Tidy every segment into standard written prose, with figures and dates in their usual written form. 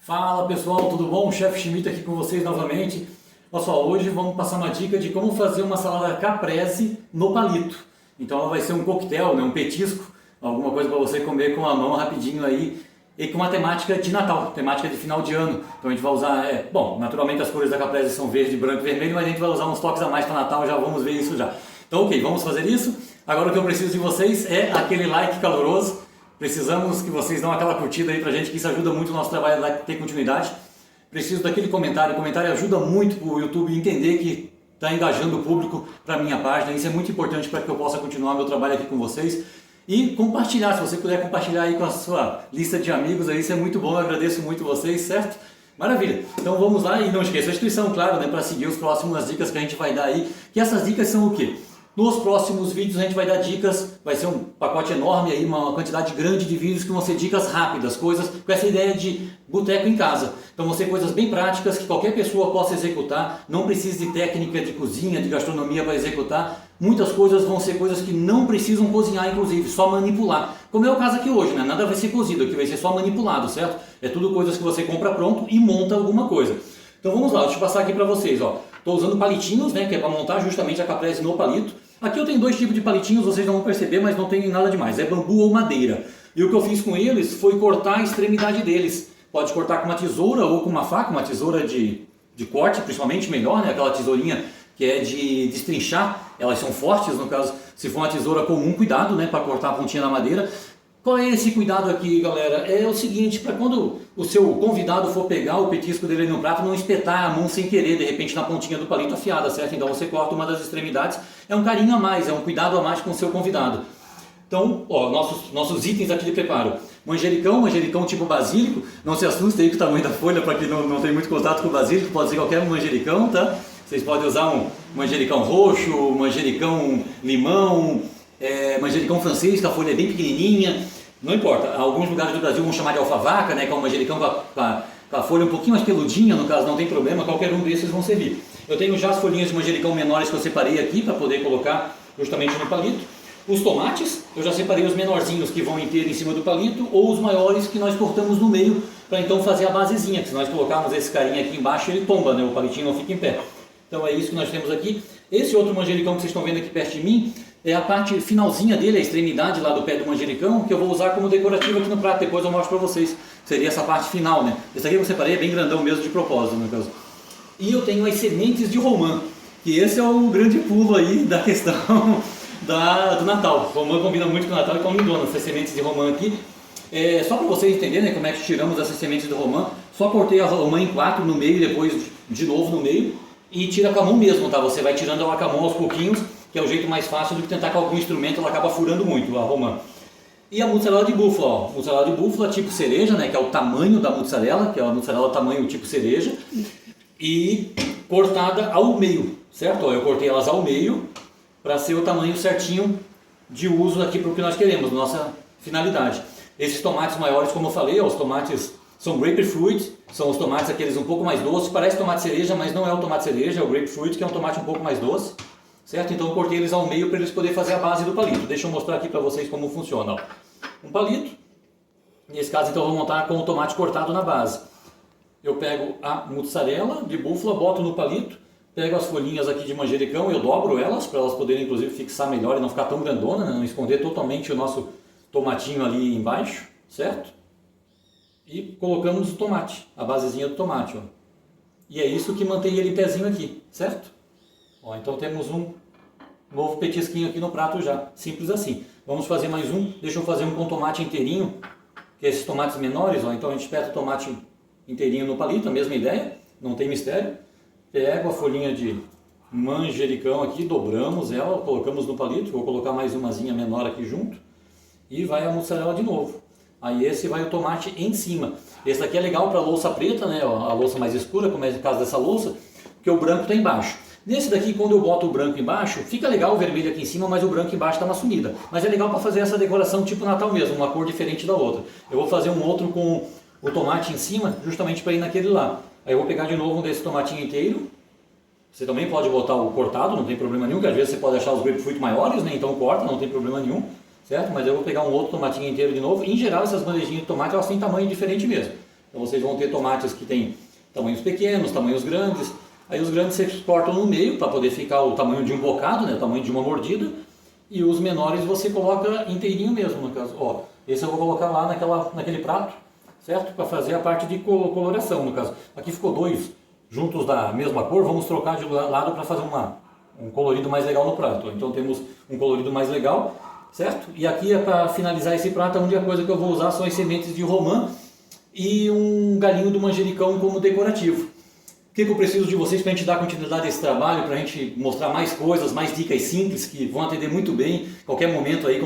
Fala pessoal, tudo bom? Chefe Schmidt aqui com vocês novamente. Pessoal, hoje vamos passar uma dica de como fazer uma salada caprese no palito. Então ela vai ser um coquetel, né? Um petisco, alguma coisa para você comer com a mão rapidinho aí e com uma temática de Natal, temática de final de ano. Então a gente vai usar, bom, naturalmente as cores da caprese são verde, branco e vermelho, mas a gente vai usar uns toques a mais para Natal, já vamos ver isso já. Então ok, vamos fazer isso. Agora o que eu preciso de vocês é aquele like caloroso. Precisamos que vocês dão aquela curtida aí pra gente, que isso ajuda muito o nosso trabalho a ter continuidade. Preciso daquele comentário, o comentário ajuda muito para o YouTube entender que está engajando o público para a minha página. Isso é muito importante para que eu possa continuar meu trabalho aqui com vocês. E compartilhar, se você puder compartilhar aí com a sua lista de amigos, aí, isso é muito bom, eu agradeço muito vocês, certo? Maravilha! Então vamos lá e não esqueça a inscrição, claro, né, para seguir as próximas dicas que a gente vai dar aí. Que essas dicas são o quê? Nos próximos vídeos a gente vai dar dicas, vai ser um pacote enorme aí, uma quantidade grande de vídeos que vão ser dicas rápidas, coisas com essa ideia de boteco em casa. Então vão ser coisas bem práticas que qualquer pessoa possa executar, não precisa de técnica de cozinha, de gastronomia para executar. Muitas coisas vão ser coisas que não precisam cozinhar, inclusive, só manipular. Como é o caso aqui hoje, né? Nada vai ser cozido, aqui vai ser só manipulado, certo? É tudo coisas que você compra pronto e monta alguma coisa. Então vamos lá, deixa eu passar aqui para vocês, ó. Estou usando palitinhos, né, que é para montar justamente a caprese no palito. Aqui eu tenho dois tipos de palitinhos, vocês não vão perceber, mas não tem nada demais, é bambu ou madeira. E o que eu fiz com eles foi cortar a extremidade deles. Pode cortar com uma tesoura ou com uma faca, uma tesoura de corte, principalmente melhor, né? Aquela tesourinha que é de destrinchar, elas são fortes, no caso, se for uma tesoura comum, cuidado, né, para cortar a pontinha da madeira. Qual é esse cuidado aqui, galera? É o seguinte, para quando o seu convidado for pegar o petisco dele no prato, não espetar a mão sem querer, de repente na pontinha do palito afiada, certo? Então você corta uma das extremidades, é um carinho a mais, é um cuidado a mais com o seu convidado. Então, ó, nossos itens aqui de preparo. Manjericão tipo basílico, não se assuste aí com o tamanho da folha, para quem não tem muito contato com o basílico, pode ser qualquer manjericão, tá? Vocês podem usar um manjericão roxo, manjericão limão, manjericão francês, que a folha é bem pequenininha, não importa. Alguns lugares do Brasil vão chamar de alfavaca, né, que é um manjericão com a folha um pouquinho mais peludinha, no caso não tem problema, qualquer um desses vão servir. Eu tenho já as folhinhas de manjericão menores que eu separei aqui para poder colocar justamente no palito. Os tomates, eu já separei os menorzinhos que vão inteiro em cima do palito, ou os maiores que nós cortamos no meio para então fazer a basezinha, que se nós colocarmos esse carinha aqui embaixo ele tomba, né, o palitinho não fica em pé. Então é isso que nós temos aqui. Esse outro manjericão que vocês estão vendo aqui perto de mim, é a parte finalzinha dele, a extremidade lá do pé do manjericão, que eu vou usar como decorativo aqui no prato, depois eu mostro para vocês. Seria essa parte final, né? Esse aqui eu separei, é bem grandão mesmo de propósito, no caso. E eu tenho as sementes de romã, que esse é o grande pulo aí da questão do Natal. Romã combina muito com o Natal e com lindona, essas sementes de romã aqui. Só para vocês entenderem, né, como é que tiramos essas sementes de romã, só cortei a romã em 4 no meio e depois de novo no meio, e tira com a mão mesmo, tá? Você vai tirando ela com a mão aos pouquinhos, que é o jeito mais fácil do que tentar com algum instrumento, ela acaba furando muito a romã. E a mussarela de búfala, ó, mussarela de búfala tipo cereja, né, que é o tamanho da mussarela, que é a mussarela tamanho tipo cereja, e cortada ao meio, certo? Ó, eu cortei elas ao meio para ser o tamanho certinho de uso aqui para o que nós queremos, nossa finalidade. Esses tomates maiores, como eu falei, ó, os tomates são grapefruit, são os tomates aqueles um pouco mais doces, parece tomate cereja, mas não é o tomate cereja, é o grapefruit, que é um tomate um pouco mais doce. Certo? Então eu cortei eles ao meio para eles poderem fazer a base do palito. Deixa eu mostrar aqui para vocês como funciona. Ó. Um palito, nesse caso então eu vou montar com o tomate cortado na base. Eu pego a mussarela de búfala, boto no palito, pego as folhinhas aqui de manjericão, eu dobro elas para elas poderem inclusive fixar melhor e não ficar tão grandona, né? Não esconder totalmente o nosso tomatinho ali embaixo, certo? E colocamos o tomate, a basezinha do tomate. Ó. E é isso que mantém ele pezinho aqui, certo? Ó, então temos um novo petisquinho aqui no prato já, simples assim. Vamos fazer mais um, deixa eu fazer um com tomate inteirinho, que é esses tomates menores, ó. Então a gente espeta o tomate inteirinho no palito, a mesma ideia, não tem mistério. Pego a folhinha de manjericão aqui, dobramos ela, colocamos no palito, vou colocar mais umazinha menor aqui junto, e vai a mussarela de novo. Aí esse vai o tomate em cima. Esse daqui é legal para louça preta, né? A louça mais escura, como é o caso dessa louça, porque o branco está embaixo. Nesse daqui, quando eu boto o branco embaixo, fica legal o vermelho aqui em cima, mas o branco embaixo está uma sumida. Mas é legal para fazer essa decoração tipo Natal mesmo, uma cor diferente da outra. Eu vou fazer um outro com o tomate em cima, justamente para ir naquele lá. Aí eu vou pegar de novo um desse tomatinho inteiro. Você também pode botar o cortado, não tem problema nenhum, que às vezes você pode achar os grapefruit maiores, né? Então corta, não tem problema nenhum, certo? Mas eu vou pegar um outro tomatinho inteiro de novo. Em geral, essas bandejinhas de tomate, elas têm tamanho diferente mesmo. Então vocês vão ter tomates que tem tamanhos pequenos, tamanhos grandes. Aí os grandes vocês cortam no meio para poder ficar o tamanho de um bocado, né, o tamanho de uma mordida. E os menores você coloca inteirinho mesmo, no caso. Ó, esse eu vou colocar lá naquele prato, certo? Para fazer a parte de coloração, no caso. Aqui ficou dois juntos da mesma cor, vamos trocar de lado para fazer um colorido mais legal no prato. Então temos um colorido mais legal, certo? E aqui é para finalizar esse prato, a única coisa que eu vou usar são as sementes de romã e um galinho do manjericão como decorativo. O que eu preciso de vocês para a gente dar continuidade a esse trabalho, para a gente mostrar mais coisas, mais dicas simples que vão atender muito bem qualquer momento aí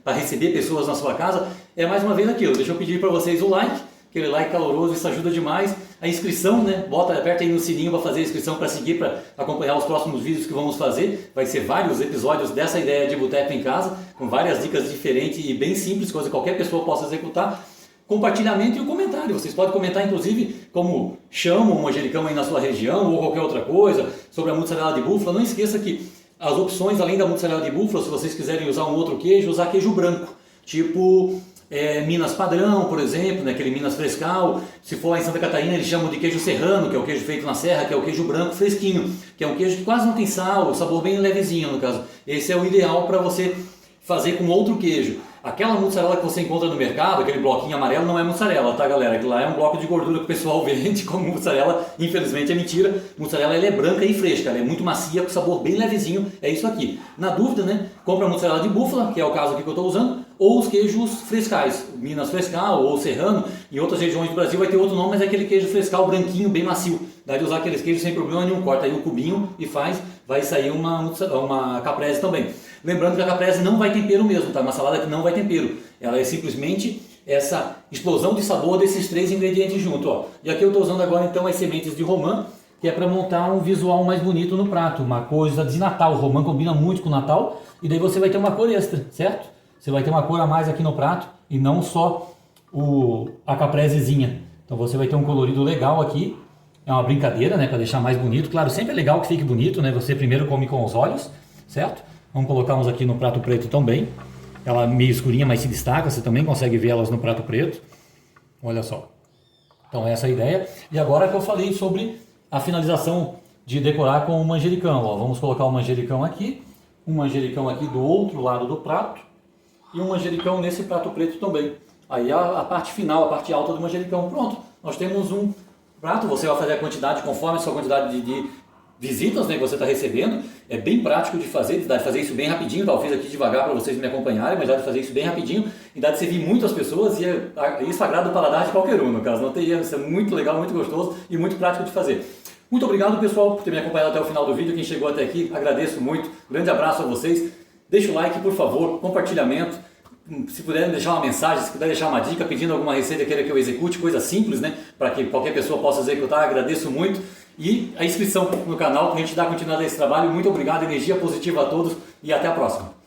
para receber pessoas na sua casa, é mais uma vez aquilo. Deixa eu pedir para vocês o like, aquele like caloroso, isso ajuda demais. A inscrição, né? Aperta aí no sininho para fazer a inscrição, para seguir, para acompanhar os próximos vídeos que vamos fazer. Vai ser vários episódios dessa ideia de boteco em casa, com várias dicas diferentes e bem simples, coisa que qualquer pessoa possa executar. Compartilhamento e o comentário. Vocês podem comentar, inclusive, como chamam o manjericão aí na sua região ou qualquer outra coisa, sobre a mussarela de búfala. Não esqueça que as opções, além da mussarela de búfala, se vocês quiserem usar um outro queijo, usar queijo branco, tipo Minas Padrão, por exemplo, né, aquele Minas Frescal. Se for lá em Santa Catarina, eles chamam de queijo serrano, que é o queijo feito na serra, que é o queijo branco fresquinho, que é um queijo que quase não tem sal, o sabor bem levezinho, no caso. Esse é o ideal para você fazer com outro queijo. Aquela mussarela que você encontra no mercado, aquele bloquinho amarelo, não é mussarela, tá, galera? Aquilo lá é um bloco de gordura que o pessoal vende como mussarela. Infelizmente é mentira. Mussarela ela é branca e fresca, ela é muito macia, com sabor bem levezinho. É isso aqui. Na dúvida, né? Compra a mussarela de búfala, que é o caso aqui que eu estou usando, ou os queijos frescais, Minas Frescal ou Serrano. Em outras regiões do Brasil vai ter outro nome, mas é aquele queijo frescal branquinho, bem macio. Dá de usar aqueles queijos sem problema nenhum. Corta aí um cubinho e vai sair uma caprese também. Lembrando que a caprese não vai tempero mesmo, tá? Uma salada que não vai tempero. Ela é simplesmente essa explosão de sabor desses três ingredientes juntos, ó. E aqui eu estou usando agora então as sementes de romã, que é para montar um visual mais bonito no prato, uma coisa de Natal. O romã combina muito com o Natal e daí você vai ter uma cor extra, certo? Você vai ter uma cor a mais aqui no prato e não só a capresezinha. Então você vai ter um colorido legal aqui. É uma brincadeira, né, para deixar mais bonito. Claro, sempre é legal que fique bonito, né? Você primeiro come com os olhos, certo? Vamos colocar uns aqui no prato preto também. Ela meio escurinha, mas se destaca. Você também consegue ver elas no prato preto. Olha só. Então essa é a ideia. E agora que eu falei sobre a finalização de decorar com o manjericão. Ó, vamos colocar o manjericão aqui. Um manjericão aqui do outro lado do prato. E um manjericão nesse prato preto também. Aí a parte final, a parte alta do manjericão. Pronto. Nós temos um prato. Você vai fazer a quantidade conforme a sua quantidade de visitas, né, que você está recebendo. É bem prático de fazer, dá de fazer isso bem rapidinho. Tá? Eu fiz aqui devagar para vocês me acompanharem, mas dá de fazer isso bem rapidinho e dá de servir muitas pessoas e isso agrada o paladar de qualquer um, no caso. Não tem erro, isso é muito legal, muito gostoso e muito prático de fazer. Muito obrigado, pessoal, por ter me acompanhado até o final do vídeo. Quem chegou até aqui, agradeço muito. Grande abraço a vocês. Deixa o like, por favor, compartilhamento. Se puderem deixar uma mensagem, se puder deixar uma dica, pedindo alguma receita queira que eu execute, coisa simples, né? Para que qualquer pessoa possa executar, agradeço muito. E a inscrição no canal para a gente dar continuidade a esse trabalho. Muito obrigado, energia positiva a todos e até a próxima.